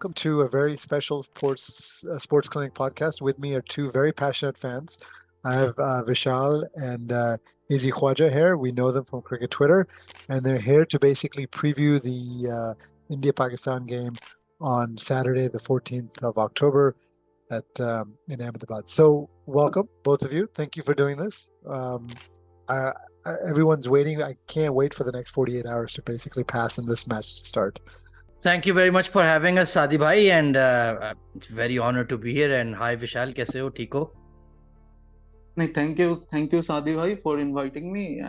welcome to a very special sports clinic podcast. With me are two very passionate fans. I have Vishal and Izzy Khwaja here. We know them from Cricket Twitter, and they're here to basically preview the India-Pakistan game on Saturday, the 14th of October at in Ahmedabad. So welcome, both of you. Thank you for doing this. I, Everyone's waiting. I can't wait for the next 48 hours to basically pass and this match to start. Thank you very much for having us, Sadi bhai, and very honored to be here. And hi, Vishal, कैसे हो? ठीक हो? नहीं, thank you सादी भाई for inviting me.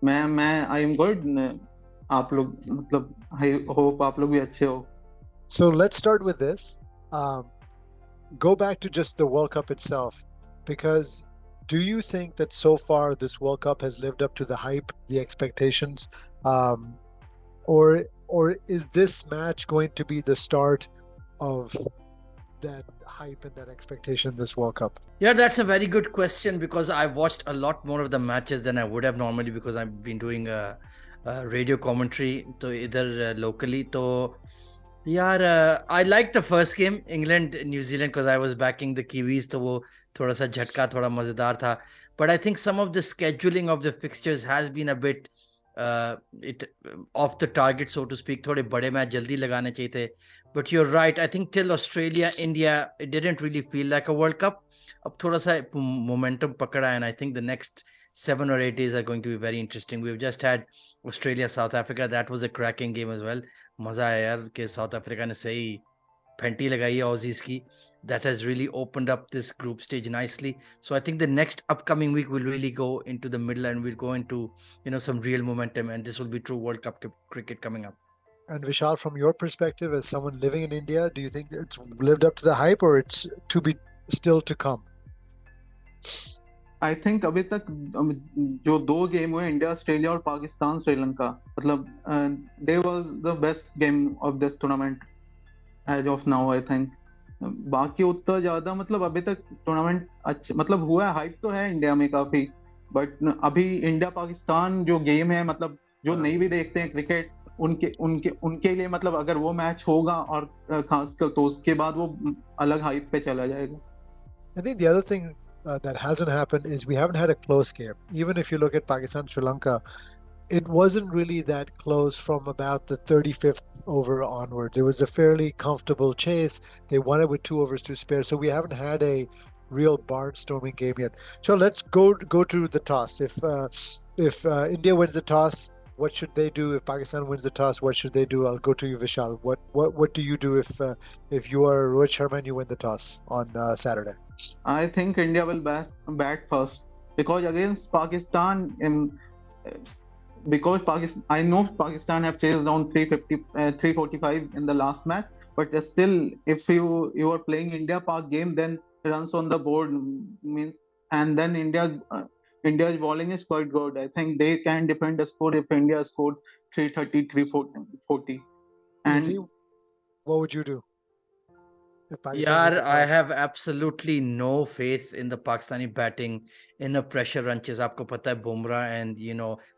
मैं I am good. आप लोग मतलब I hope आप लोग भी अच्छे हो. So let's start with this. Go back to just the World Cup itself, because do you think that so far this World Cup has lived up to the hype, the expectations, or is this match going to be the start of that hype and that expectation this World Cup? Yeah, that's a very good question, because I watched a lot more of the matches than I would have normally, because I've been doing radio commentary to either locally. So yeah, I liked the first game, England New Zealand, because I was backing the Kiwis, so वो थोड़ा सा झटका, थोड़ा मजेदार था. But I think some of the scheduling of the fixtures has been a bit off the target, so to speak. थोड़े बड़े match जल्दी लगाने चाहिए थे. But you're right. I think till Australia, India, it didn't really feel like a World Cup. अब थोड़ा सा momentum पकड़ा, and I think the next 7 or 8 days are going to be very interesting. We've just had Australia, South Africa. That was a cracking game as well. मजा आया यार कि south Africa ने सही फेंटी लगाई है ऑजीज की. That has really opened up this group stage nicely. So I think the next upcoming week will really go into the middle, and we'll go into some real momentum, and this will be true World Cup cricket coming up. And Vishal, from your perspective as someone living in India, do you think it's lived up to the hype, or it's to be still to come? I think अभी तक जो दो game हुए, India Australia और पाकिस्तान श्रीलंका, मतलब they was the best game of this tournament as of now. I think बाकी उतना ज्यादा मतलब अभी तक टूर्नामेंट अच्छा मतलब हुआ है, हाइप तो है इंडिया में काफी, बट अभी इंडिया पाकिस्तान जो गेम है, मतलब जो नहीं भी देखते हैं क्रिकेट, उनके लिए मतलब अगर वो मैच होगा और खासकर तो उसके बाद वो अलग हाइप पे चला जाएगा. I think the other thing that hasn't happened is we haven't had a close game. Even if you look at Pakistan Sri Lanka, it wasn't really that close from about the 35th over onwards. It was a fairly comfortable chase. They won it with 2 overs to spare. So we haven't had a real barnstorming game yet. So let's go to the toss. If India wins the toss, what should they do? If Pakistan wins the toss, what should they do? I'll go to you, Vishal. What do you do if you are Rohit Sharma and you win the toss on Saturday? I think India will bat first, because against Pakistan, because I know Pakistan have chased down 345 in the last match, but still, if you are playing India Pak game, then runs on the board means, and then India's bowling is quite good. I think they can defend the score if India scored 330, 340. And Izzy, what would you do? Yeah, I have absolutely no faith in the Pakistani batting in a pressure run chase. आपको पता है Bumrah and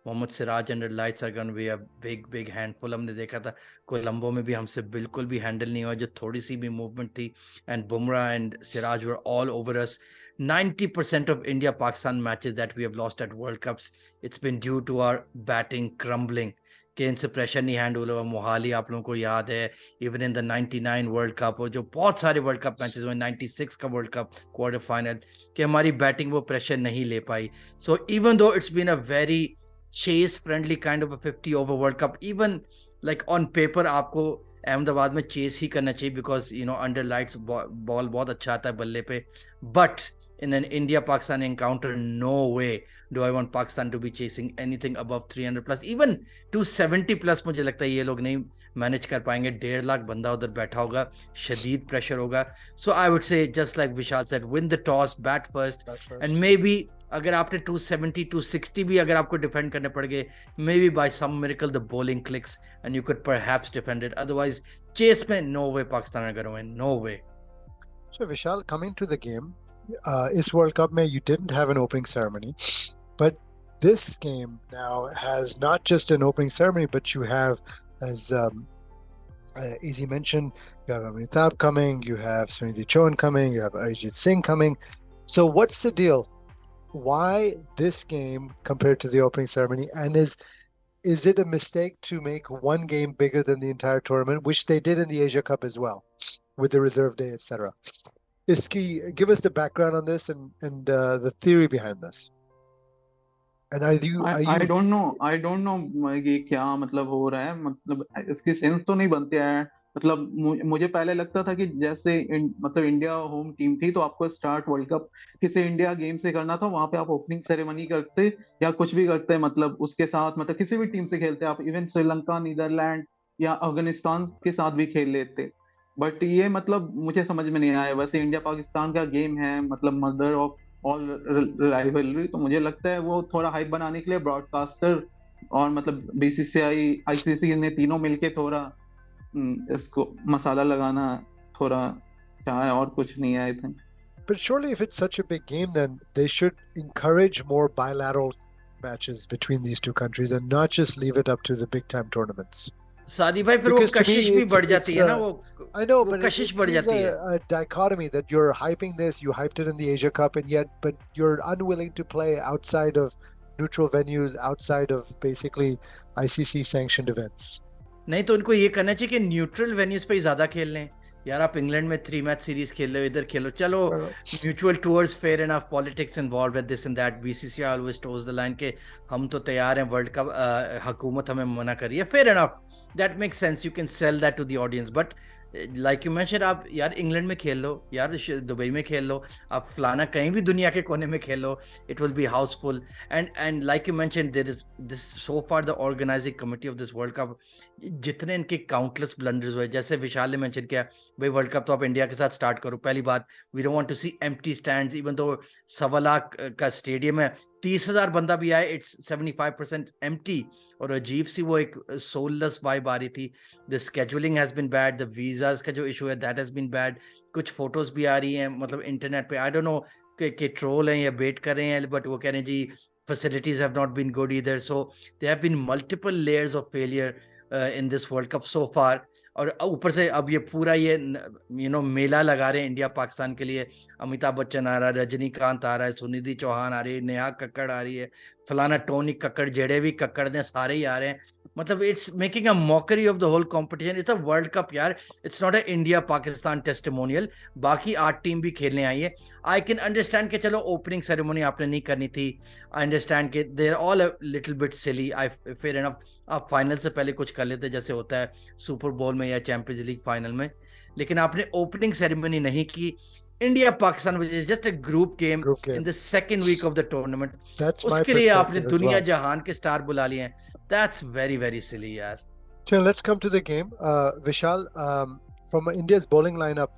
Mohammad Siraj under lights are going to be a big handful. हमने देखा था कोलंबो में भी हमसे बिल्कुल भी हैंडल नहीं हुआ, जो थोड़ी सी भी मूवमेंट थी, and Bumrah and Siraj were all over us. 90% of India-Pakistan matches that we have lost at World Cups, it's been due to our batting crumbling. कि इनसे प्रेशर नहीं हैंडल हुआ. मोहाली आप लोगों को याद है, even in the 99 world cup, और जो बहुत सारे वर्ल्ड कप मैचेस हुए, 96 का वर्ल्ड कप क्वार्टर फाइनल, कि हमारी बैटिंग वो प्रेशर नहीं ले पाई. So even though it's been a very chase friendly kind of a 50 over world cup, even like on paper आपको अहमदाबाद में चेस ही करना चाहिए, बिकॉज अंडर लाइट्स बॉल बहुत अच्छा आता है बल्ले पे. But in an India-Pakistan encounter, no way do I want Pakistan to be chasing anything above 300 plus. Even 270 plus मुझे लगता है ये लोग नहीं मैनेज कर पाएंगे. 1.5 लाख बंदा उधर बैठा होगा, शदीद प्रेशर होगा. So I would say, just like Vishal said, win the toss, bat first. And maybe अगर आपने 270, 260 भी अगर आपको डिफेंड करने पड़ गए, maybe by some miracle the bowling clicks and you could perhaps defend it. Otherwise, chase में no way Pakistan are going to win. No way. So Vishal, coming to the game, इस World Cup में you didn't have an opening ceremony, but this game now has not just an opening ceremony, but you have, as As you mentioned, you have Amitabh coming, you have Sunidhi Chauhan coming, you have Arijit Singh coming. So what's the deal? Why this game compared to the opening ceremony? And is it a mistake to make one game bigger than the entire tournament, which they did in the Asia Cup as well, with the reserve day, etc.? Iski, give us the background on this and the theory behind this. And are I you don't know ये क्या मतलब हो रहा है, मतलब इसकी sense तो नहीं बनती है। मतलब मुझे पहले लगता था कि जैसे मतलब इंडिया होम टीम थी तो आपको स्टार्ट वर्ल्ड कप किसी इंडिया गेम से करना था, वहां पे आप ओपनिंग सेरेमनी करते या कुछ भी करते, मतलब उसके साथ मतलब किसी भी टीम से खेलते आप, इवन श्रीलंका, नीदरलैंड या अफगानिस्तान के साथ भी खेल लेते। बट ये मतलब मुझे समझ में नहीं आया। वैसे इंडिया पाकिस्तान का गेम है, मतलब मदर ऑफ ऑल राइवलरी, तो मुझे लगता है वो थोड़ा हाइप बनाने के लिए ब्रॉडकास्टर और मतलब बीसीसीआई आईसीसी ने तीनों मिलके थोड़ा इसको मसाला लगाना थोड़ा चाहे, और कुछ नहीं है I think. But surely, if it's such a big game, then they should encourage more bilateral matches between these two countries and not just leave it up to the big time tournaments. सादी भाई फिर वो Because to me, कशिश भी बढ़ जाती it's है ना, I know, वो but कशिश it बढ़ seems जाती है। a dichotomy that you're hyping this, you hyped it in the Asia Cup, and yet, but you're unwilling to play outside of neutral venues, outside of basically ICC sanctioned events. नहीं तो उनको ये करना चाहिए कि neutral venues पे ही ज्यादा खेल लें। यार आप इंग्लैंड में 3 मैच सीरीज खेल रहे हो, इधर खेलो, चलो mutual tours, fair enough, politics involve with this and that, BCCI always toes the line के हम तो तैयार हैं, वर्ल्ड कप हुकूमत हमें मना करिए, fair enough, that makes sense, you can sell that to the audience. But like you mention, आप यार इंग्लैंड में खेल लो, यार दुबई में खेल लो, आप फलाना कहीं भी दुनिया के कोने में खेल लो, it will be housefull. And like you mention, there is this so far the organising committee of this world cup, जितने इनके काउंटलेस ब्लंडर्स हुए, जैसे विशाल ने मेंशन किया, भाई वर्ल्ड कप तो आप इंडिया के साथ स्टार्ट करो, पहली बात, we don't want to see empty stands, even though 1.25 lakh का स्टेडियम है, 30,000 बंदा भी आए, इट्स 75% एम्प्टी। और अजीब सी वो एक सोललेस वाइब आ रही थी। The scheduling has been bad, the visas का जो इशू है दैट हैज बीन बैड। कुछ फोटोज भी आ रही हैं मतलब इंटरनेट पे, आई डोंट नो कि ट्रोल हैं या बेट कर रहे हैं, बट वो कह रहे हैं जी facilities have not been good either. So there have been multiple layers of failure in this World Cup so far. और ऊपर से अब ये पूरा ये मेला लगा रहे हैं इंडिया पाकिस्तान के लिए, अमिताभ बच्चन आ रहा है, रजनीकांत आ रहा है, सुनिधि चौहान आ रही है, नेहा कक्कड़ आ रही है, फलाना टोनी कक्कड़, जेडे भी कक्कड़ ने, सारे ही आ रहे हैं। मतलब it's making a mockery of the whole competition. It's a world cup यार, it's not a India Pakistan testimonial. बाकी 8 टीम भी खेलने आई है। आई कैन अंडरस्टैंड कि चलो ओपनिंग सेरेमनी आपने नहीं करनी थी, आई अंडरस्टैंड कि they are all a little bit silly, I fair enough, आप फाइनल से पहले कुछ कर लेते जैसे होता है सुपर बोल में या चैंपियंस लीग फाइनल में, लेकिन आपने ओपनिंग सेरेमनी नहीं की। India Pakistan which is just a group game in the second week of the tournament, That's my उसके लिए आपने perspective as दुनिया well. जहान के स्टार बुला लिए हैं, दैट्स वेरी वेरी सिली यार। So let's come to the game. Vishal, from India's bowling lineup,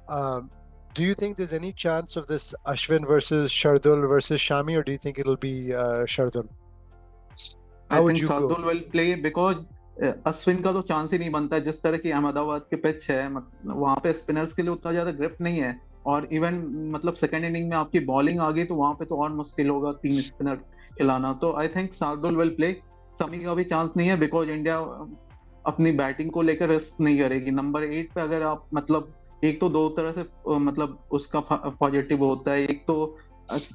do you think there's any chance of this Ashwin versus Shardul versus Shami, or do you think it'll be Shardul? How I would think you go? Shardul will play because Ashwin का तो chance ही नहीं बनता है। जिस तरह की अहमदाबाद के pitch है, वहां पे स्पिनर्स के लिए उतना ज्यादा ग्रिप नहीं है। और इवन मतलब सेकेंड इनिंग में आपकी बॉलिंग आ गई तो वहां पे तो और मुश्किल होगा 3 स्पिनर खिलाना। तो I think Shardul will play. समी का भी चांस नहीं है बिकॉज इंडिया अपनी बैटिंग को लेकर रिस्क नहीं करेगी। नंबर 8 पे अगर आप मतलब एक तो दो तरह से मतलब उसका पॉजिटिव होता है। एक तो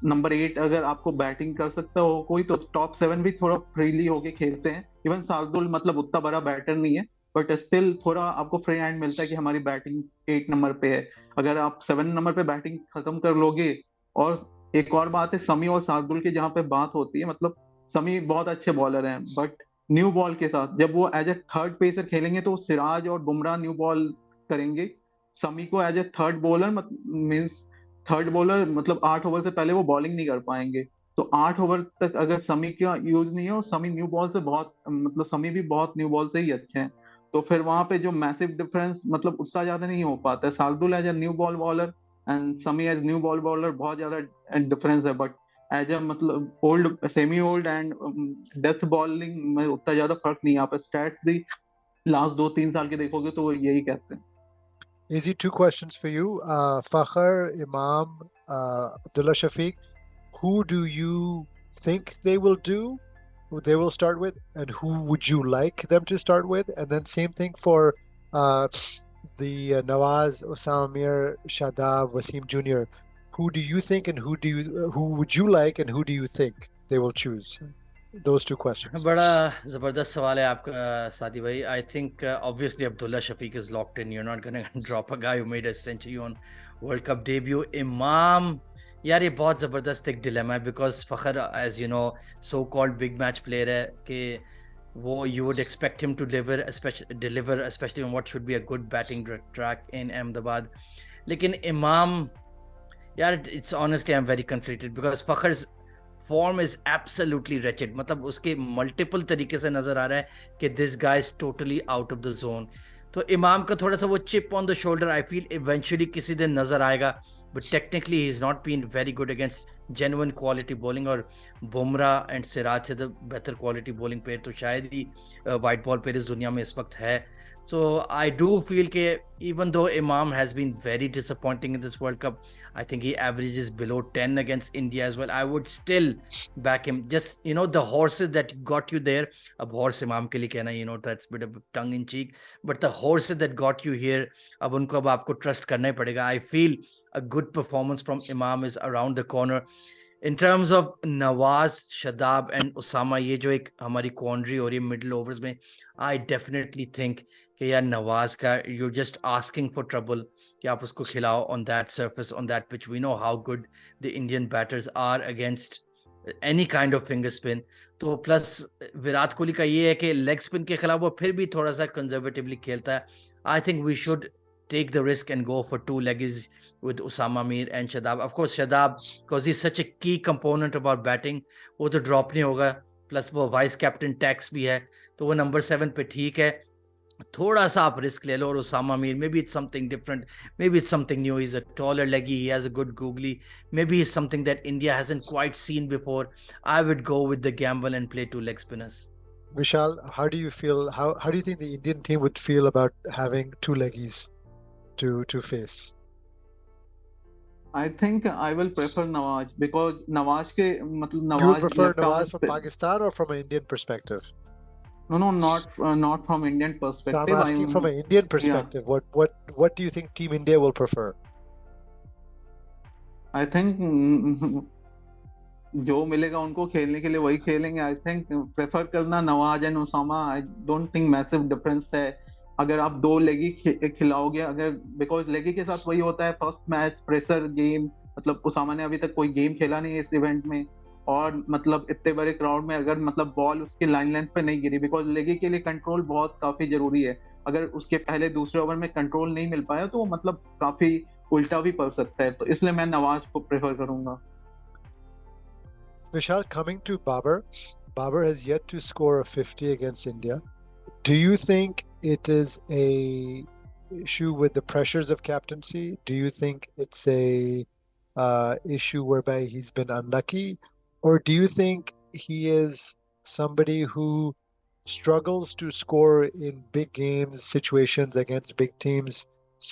नंबर 8 अगर आपको बैटिंग कर सकता हो कोई, तो टॉप 7 भी थोड़ा फ्रीली होके खेलते हैं। इवन शार्दुल मतलब उतना बड़ा बैटर नहीं है, बट स्टिल थोड़ा आपको फ्री हैंड मिलता है कि हमारी बैटिंग 8 नंबर पे है। अगर आप 7 नंबर पे बैटिंग खत्म कर लोगे। और एक और बात है समी और शार्दुल की जहाँ पे बात होती है, मतलब समी बहुत अच्छे बॉलर हैं, बट न्यू बॉल के साथ जब वो एज ए थर्ड पेसर खेलेंगे तो सिराज और बुमराह न्यू बॉल करेंगे। समी को as a third bowler means third bowler मतलब 8 ओवर से पहले वो बॉलिंग नहीं कर पाएंगे। तो 8 ओवर तक अगर समी का यूज नहीं है, और समी न्यू बॉल से बहुत मतलब समी भी बहुत न्यू बॉल से ही अच्छे हैं, तो फिर वहां पे जो मैसिव डिफरेंस मतलब उतना ज्यादा नहीं हो पाता है। Shardul as a new ball bowler and Shami as new ball bowler बहुत ज्यादा डिफरेंस है। बट एज ए मतलब old semi old and death bowling में उतना ज्यादा फर्क नहीं है। आप स्टैट्स भी लास्ट 2-3 साल के देखोगे तो वो यही कहते हैं। Easy, two questions for you. Fakhr, Imam, Abdullah Shafiq, who do you think they will do, who they will start with, and who would you like them to start with? And then same thing for the Nawaz, Osama Mir, Shadab, Wasim Jr. Who do you think and who would you like and who do you think they will choose? Those two questions. बड़ा जबरदस्त सवाल है आपका सादी भाई. I think obviously Abdullah Shafiq is locked in. You're not gonna drop a guy who made a century on World Cup debut. Imam, यार ये बहुत जबरदस्त एक डिलेमा है because Fakhar, as you know, so called big match player है कि वो you would expect him to deliver especially on what should be a good batting track in Ahmedabad. लेकिन इमाम, यार it's honestly I'm very conflicted because Fakhar's form is absolutely wretched. मतलब उसके multiple तरीके से नजर आ रहा है कि this guy is totally out of the zone. तो इमाम का थोड़ा सा वो chip on the shoulder I feel eventually किसी दिन नजर आएगा, but technically he is not been very good against genuine quality bowling. और बुमराह एंड सिराज से द बेहतर क्वालिटी बॉलिंग पेयर तो शायद ही वाइट बॉल पेयर इस दुनिया में इस वक्त है. So I do feel that even though Imam has been very disappointing in this World Cup, I think he averages below 10 against India as well. I would still back him. Just, you know, the horses that got you there. Ab horse Imam ke liye kehna, you know, that's a bit of tongue in cheek. But the horses that got you here, ab unko ab aapko trust karna hi padega. I feel a good performance from Imam is around the corner. In terms of Nawaz, Shadab and Usama, ये जो एक हमारी क्वांड्री हो रही है middle overs में, I definitely think कि यार नवाज का you just asking for trouble कि आप उसको खिलाओ on that surface on that pitch. We know how good the Indian batters are against any kind of finger spin. तो प्लस विराट कोहली का ये है कि लेग स्पिन के खिलाफ वो फिर भी थोड़ा सा कंजर्वेटिवली खेलता है. I think we should take the risk and go for two leggies with Osama Mir and Shadab. Of course, Shadab, because he's such a key component of our batting, वो तो drop नहीं होगा. Plus वो vice captain tax भी है, तो वो number 7 पे ठीक है. थोड़ा सा आप रिस्क ले लो. और Osama Mir, maybe it's something different, maybe it's something new. He's a taller leggy, he has a good googly, maybe he's something that India hasn't quite seen before. I would go with the gamble and play two leg spinners. Vishal, how do you feel? How do you think the Indian team would feel about having two leggies to face? I think I will prefer Nawaz because Nawaz के मतलब You would Nawaz prefer left arm Nawaz from spin. Pakistan or from an Indian perspective? No, not from Indian So perspective. I'm asking from an Indian perspective. What do you think Team India will prefer? I think जो मिलेगा उनको खेलने के लिए वही खेलेंगे. आई think prefer करना Nawaz and Usama. I don't think massive difference है अगर आप दो लेगी खिलाओगे. अगर बिकॉज लेगी के साथ वही होता है, फर्स्ट मैच प्रेशर गेम. मतलब उसामा ने अभी तक कोई गेम खेला नहीं है इस इवेंट में, और मतलब इतने बड़े क्राउड में अगर मतलब बॉल उसके लाइन लेंथ पे नहीं गिरी, बिकॉज लेगी के लिए कंट्रोल बहुत काफी जरूरी है. अगर उसके पहले दूसरे ओवर में कंट्रोल नहीं मिल पाया तो मतलब काफी उल्टा भी पड़ सकता है. तो इसलिए मैं नवाज को प्रेफर करूंगा. Vishal, coming to Babar. Babar has yet to score a 50 against India. Do you think it is a issue with the pressures of captaincy? Do you think it's a issue whereby he's been unlucky? Or do you think he is somebody who struggles to score in big games, situations against big teams,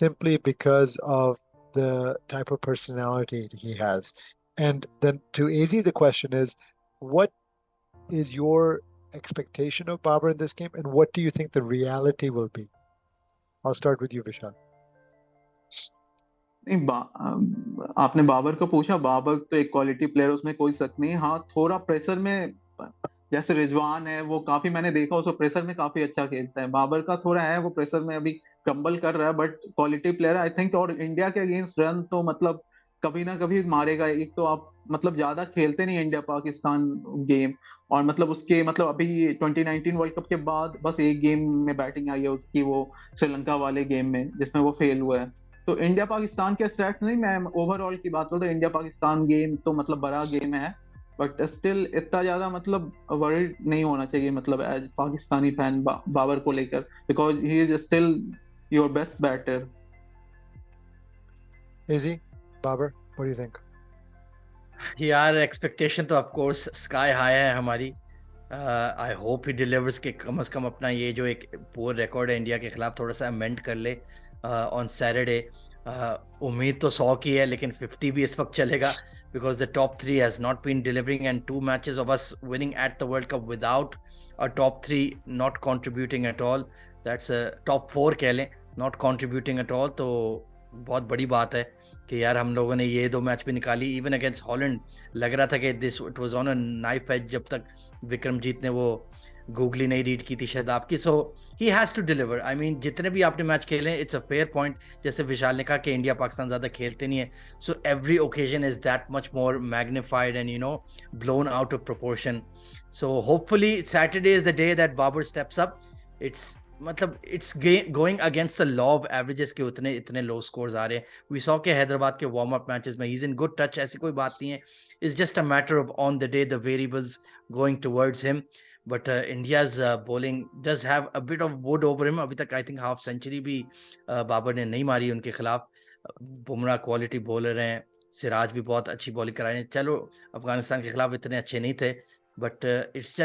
simply because of the type of personality he has? And then to AZ, the question is, what is your expectation of Babar in this game, and what do you think the reality will be? I'll start with you, Vishal. नहीं, आपने बाबर को पूछा. बाबर तो एक quality player, उसमें कोई शक नहीं. हाँ, थोड़ा प्रेशर में जैसे रिजवान है वो काफी मैंने देखा उसको प्रेशर में काफी अच्छा खेलता है. बाबर का थोड़ा है वो प्रेशर में अभी क्रम्बल कर रहा है, but quality player I think. और इंडिया के अगेंस्ट रन तो मतलब कभी ना कभी मारेगा. एक तो आप मतलब ज्यादा खेलते नहीं इंडिया पाकिस्तान गेम, और मतलब उसके मतलब अभी 2019 वर्ल्ड कप के बाद बस एक गेम में बैटिंग आई है उसकी, वो श्रीलंका वाले गेम में जिसमें वो फेल हुआ है. तो इंडिया पाकिस्तान के स्टैट्स नहीं, मैं ओवरऑल की बात करूँ तो इंडिया पाकिस्तान गेम तो मतलब बड़ा गेम है, बट स्टिल इतना ज्यादा मतलब वरीड नहीं होना चाहिए मतलब एज पाकिस्तानी फैन बाबर को लेकर, because he is still your best batter. Izzy, Babar, what do you think? यार एक्सपेक्टेशन तो ऑफ कोर्स स्काई हाई है हमारी. आई होप ही डिलीवर्स के कम से कम अपना ये जो एक पुअर रिकॉर्ड है इंडिया के खिलाफ थोड़ा सा अमेंड कर ले ऑन सैटरडे. उम्मीद तो 100 की है, लेकिन 50 भी इस वक्त चलेगा because the top 3 has not been delivering and 2 matches of us winning at the world cup without a top 3 not contributing at all. That's top 4 कह लें, नॉट कंट्रीब्यूटिंग एट ऑल, तो बहुत बड़ी बात है कि यार हम लोगों ने ये 2 मैच भी निकाली। इवन अगेंस्ट हॉलैंड लग रहा था कि this it was on a knife edge, जब तक विक्रमजीत ने वो गूगली नहीं रीड की थी शायद आपकी। So he has to deliver. I mean जितने भी आपने मैच खेले, इट्स अ फेयर पॉइंट। जैसे विशाल ने कहा कि इंडिया पाकिस्तान ज्यादा खेलते नहीं है, so every occasion is that much more magnified and blown out of proportion. So hopefully Saturday is the day that Babar steps up. It's मतलब it's going against the law of averages के उतने इतने लो scores आ रहे हैं। We saw के हैदराबाद के warm up matches में he is in good touch, ऐसी कोई बात नहीं है। It's just a matter of on the day the variables going towards him. But India's bowling does have a bit of would over him. अभी तक I think half century भी बाबर ने नहीं मारी उनके खिलाफ। बुमराह क्वालिटी बॉलर हैं, सिराज भी बहुत अच्छी बॉलिंग कराए हैं। चलो अफगानिस्तान के खिलाफ इतने अच्छे नहीं थे, but it's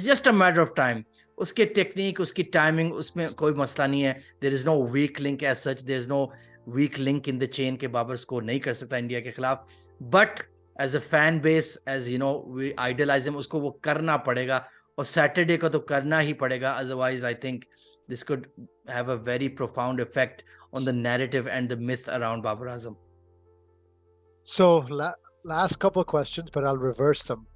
just a matter of time. उसके टेक्निक, उसकी टाइमिंग, उसमें कोई मसला नहीं है। There is no weak link as such, there is no weak link in the chain के बाबर स्कोर नहीं कर सकता इंडिया के खिलाफ। But as a fan base, as we idolize him, उसको वो करना पड़ेगा, और सैटरडे को तो करना ही पड़ेगा। Otherwise I think this could have a very profound effect on the narrative and the myth around Babar Azam. So last couple of questions, but I'll reverse them.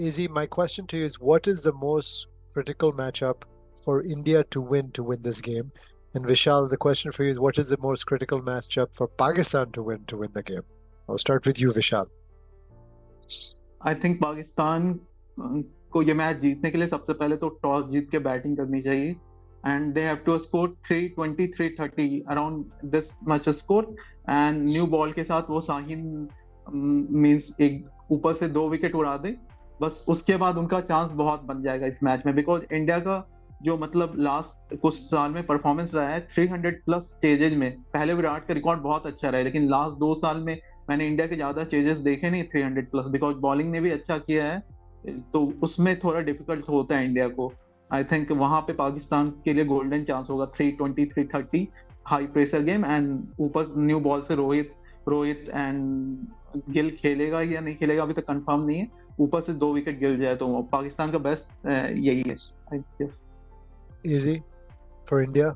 Izzy, my question to you is, what is the most critical matchup for India to win this game? And Vishal, the question for you is, what is the most critical matchup for Pakistan to win the game? I'll start with you, Vishal. I think Pakistan को ये match जीतने के लिए सबसे पहले तो toss जीत के batting करनी चाहिए, and they have to score 320 330 around this much score, and new ball के साथ वो शाहीन मींस एक ऊपर से 2 विकेट उड़ा दे, बस उसके बाद उनका चांस बहुत बन जाएगा इस मैच में। बिकॉज इंडिया का जो मतलब लास्ट कुछ साल में परफॉर्मेंस रहा है 300 प्लस स्टेजेज में, पहले विराट का रिकॉर्ड बहुत अच्छा रहा है, लेकिन लास्ट 2 साल में मैंने इंडिया के ज्यादा चेजेस देखे नहीं 300 प्लस, बिकॉज बॉलिंग ने भी अच्छा किया है, तो उसमें थोड़ा डिफिकल्ट होता है इंडिया को। आई थिंक वहां पे पाकिस्तान के लिए गोल्डन चांस होगा, 320 330 हाई प्रेशर गेम, एंड ऊपर न्यू बॉल से रोहित एंड गिल खेलेगा या नहीं खेलेगा अभी तक कंफर्म नहीं है, ऊपर से 2 विकेट गिर जाए तो पाकिस्तान का बेस्ट यही है I guess. Easy for India.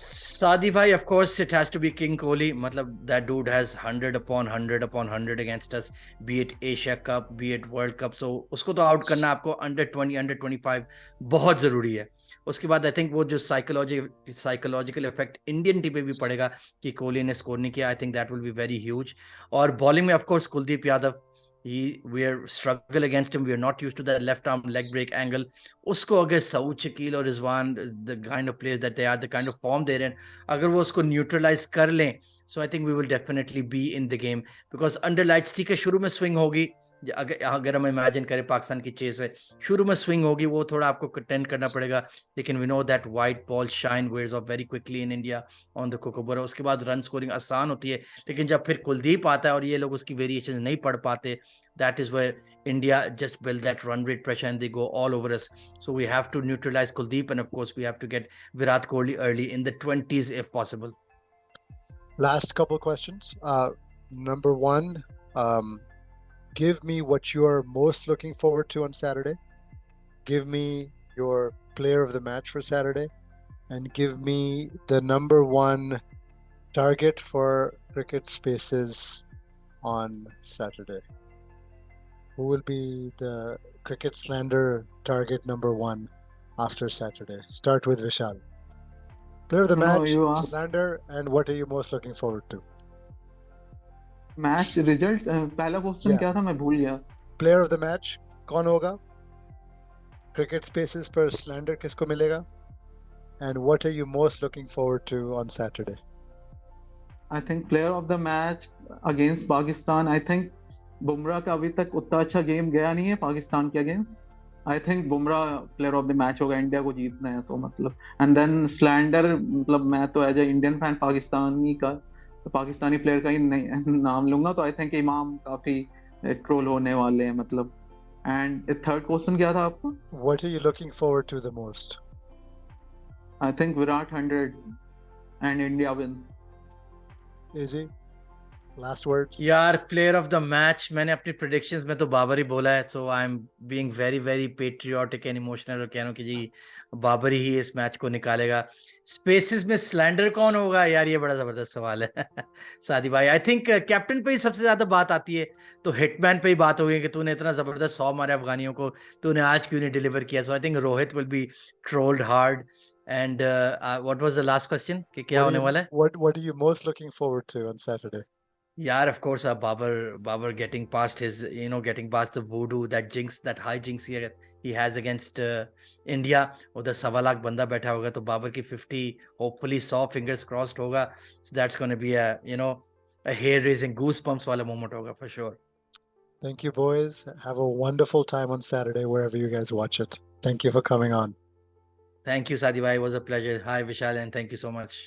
Sadi bhai, of course it has to be King Kohli. Matlab that dude has 100 upon 100 upon 100 against us, be it Asia Cup, be it World Cup. So उसको तो out करना आपको under 20 under 25 बहुत जरूरी है। उसके बाद I think वो जो साइकोलॉजिकल इफेक्ट इंडियन टीम पे भी पड़ेगा कि कोहली ने स्कोर नहीं किया, I think that will be very huge. और बॉलिंग में of course Kuldeep Yadav, we are struggle against him. We are not used to that left arm leg break angle. उसको अगर सऊद शकील और Rizwan, the kind of players that they are, the kind of form they're in, अगर वो उसको neutralise कर लें, so I think we will definitely be in the game. Because under lights ठीक है, शुरू में स्विंग होगी, अगर हम इमेजिन करें पाकिस्तान की चेस है, शुरू में स्विंग होगी, वो थोड़ा आपको कंटेंट करना पड़ेगा, लेकिन we know that white ball shine wears off very quickly in India on the kookaburra. उसके बाद रन स्कोरिंग आसान होती है, लेकिन जब फिर कुलदीप आता है और ये लोग उसकी वेरिएशन नहीं पढ़ पाते, that is where India just build that run rate pressure and they go all over us. So we have to neutralize Kuldeep, and of course we have to get Virat Kohli early in the 20s if possible. Last couple questions. Number one, give me what you are most looking forward to on Saturday. Give me your player of the match for Saturday, and give me the number one target for cricket spaces on Saturday. Who will be the cricket slander target number one after Saturday? Start with Vishal. Player of the match, slander, and what are you most looking forward to? Match result पहला question क्या था, मैं भूल गया। Player of the match कौन होगा, cricket spaces पर slander किसको मिलेगा, and what are you most looking forward to on Saturday? I think player of the match against Pakistan, I think Bumrah का अभी तक उतना अच्छा गेम गया नहीं है पाकिस्तान के against, I think Bumrah player of the match होगा, इंडिया को जीतना है तो मतलब। एंड देन स्लैंडर, मतलब मैं तो as a Indian fan Pakistani player का ही नाम लूंगा, तो आई थिंक इमाम काफी ट्रोल होने वाले हैं मतलब। एंड थर्ड क्वेश्चन क्या था आपका? What are you looking forward to the most? I think Virat 100 and India win. Easy? Last words. यार प्लेयर ऑफ द मैच मैंने अपनी प्रेडिक्शंस में तो बाबर ही बोला है, so I am being very very patriotic and emotional और कह रहा हूँ कि जी बाबर ही इस मैच को निकालेगा। स्पेसिस में स्लैंडर कौन होगा यार, ये बड़ा जबरदस्त सवाल है। सादी भाई आई थिंक कैप्टन पे ही सबसे ज्यादा बात आती है, तो हिटमैन पे ही बात होगी कि तूने इतना जबरदस्त 100 मारे अफगानियों को, तूने आज क्यों नहीं डिलीवर किया। So I think Rohit will be trolled hard. And what was the last question कि क्या होने वाला है? What are you most looking forward to on Saturday? Yeah, of course, Babar getting past his, getting past the voodoo, that jinx, that high jinx he has against India. उधर 1.25 लाख बंदा बैठा होगा, तो बाबर की 50, hopefully 100, fingers crossed होगा. So that's going to be a hair-raising goosebumps वाला moment होगा for sure. Thank you, boys. Have a wonderful time on Saturday wherever you guys watch it. Thank you for coming on. Thank you, Sadi bhai. It was a pleasure. Hi, Vishal, and thank you so much.